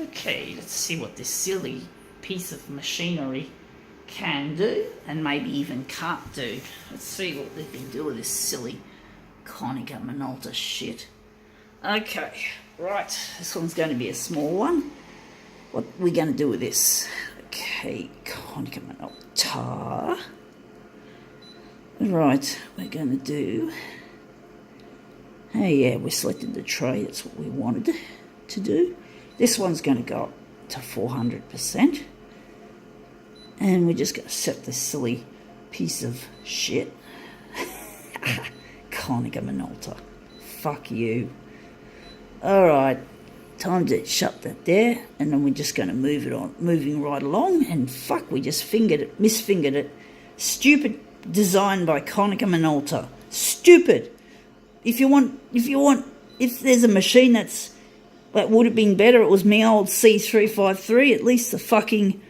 Okay, let's see what this silly piece of machinery can do and maybe even can't do. Let's see what they can do with this silly Konica Minolta shit. Okay, right, this one's going to be a small one. What are we going to do with this? Okay, Konica Minolta. Right, we're going to do... Oh yeah, we selected the tray, that's what we wanted to do. This one's going to go up to 400%. And we're just going to set this silly piece of shit. Konica Minolta. Fuck you. Alright, time to shut that there. And then we're just going to move it on, moving right along. And fuck, we just misfingered it. Stupid design by Konica Minolta. Stupid. If there's a machine that would have been better, it was my old C353. At least the fucking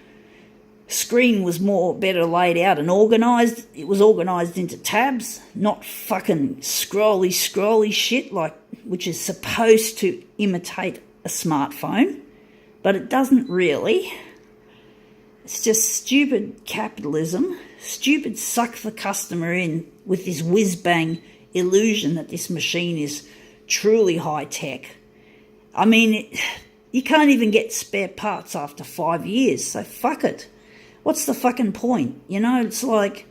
screen was better laid out and organised. It was organised into tabs, not fucking scrolly shit which is supposed to imitate a smartphone, but it doesn't really. It's just stupid capitalism, stupid suck the customer in with this whiz-bang illusion that this machine is truly high-tech. I mean, you can't even get spare parts after 5 years, so fuck it. What's the fucking point? You know, it's like,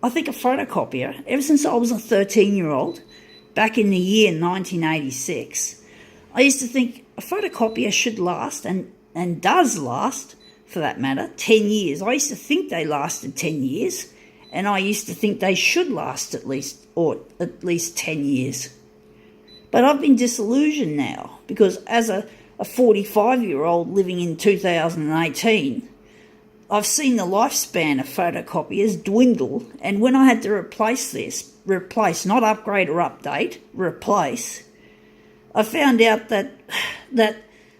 I think a photocopier, ever since I was a 13-year-old, back in the year 1986, I used to think a photocopier should last, and does last, for that matter, 10 years. I used to think they lasted 10 years, and I used to think they should last at least 10 years. But I've been disillusioned now, because as a 45-year-old living in 2018, I've seen the lifespan of photocopiers dwindle, and when I had to replace, not upgrade or update, replace, I found out that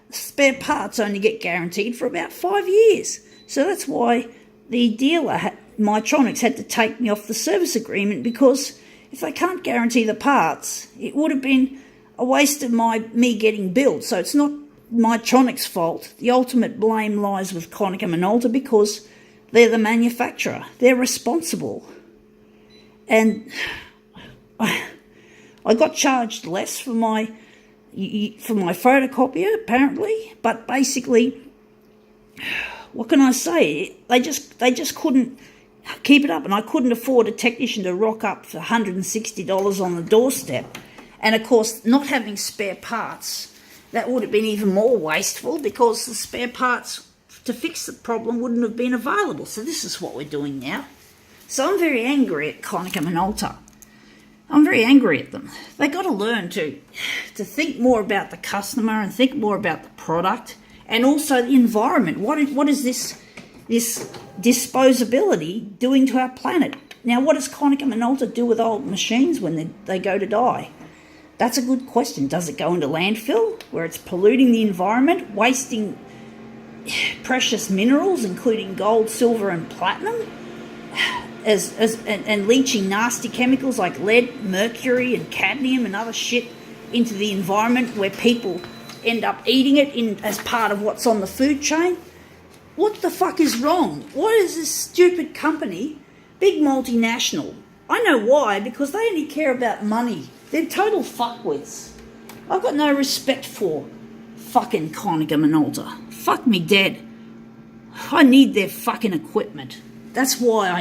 spare parts only get guaranteed for about 5 years. So that's why the dealer, Mytronics, had to take me off the service agreement, because if they can't guarantee the parts, it would have been a waste of me getting billed. So it's not Mytronics' fault. The ultimate blame lies with Konica Minolta, because they're the manufacturer. They're responsible. And I got charged less for my photocopier, apparently, but basically, what can I say? They just couldn't keep it up, and I couldn't afford a technician to rock up for $160 on the doorstep. And of course, not having spare parts, that would have been even more wasteful, because the spare parts to fix the problem wouldn't have been available. So this is what we're doing now. So I'm very angry at Konica Minolta. I'm very angry at them. They got to learn to think more about the customer and think more about the product, and also the environment. What is this disposability doing to our planet? Now, what does Konica Minolta do with old machines when they go to die? That's a good question. Does it go into landfill, where it's polluting the environment, wasting precious minerals, including gold, silver, and platinum, and leaching nasty chemicals like lead, mercury, and cadmium and other shit into the environment, where people end up eating it as part of what's on the food chain? What the fuck is wrong? What is this stupid company, big multinational? I know why, because they only care about money. They're total fuckwits. I've got no respect for fucking Konica Minolta. Fuck me dead. I need their fucking equipment. That's why I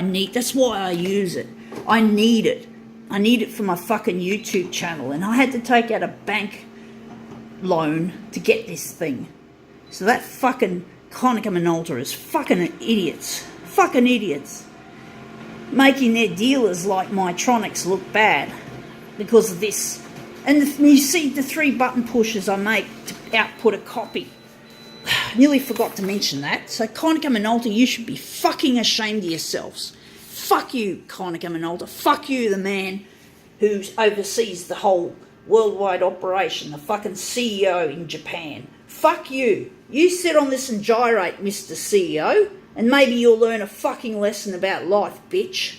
use it. I need it. I need it for my fucking YouTube channel, and I had to take out a bank loan to get this thing. So that fucking Konica Minolta is fucking idiots. Fucking idiots. Making their dealers like Mytronics look bad because of this. And you see the 3 button pushes I make to output a copy. Nearly forgot to mention that. So Konica Minolta, you should be fucking ashamed of yourselves. Fuck you, Konica Minolta. Fuck you, the man who oversees the whole worldwide operation, the fucking CEO in Japan. Fuck you. You sit on this and gyrate, Mr. CEO, and maybe you'll learn a fucking lesson about life, bitch.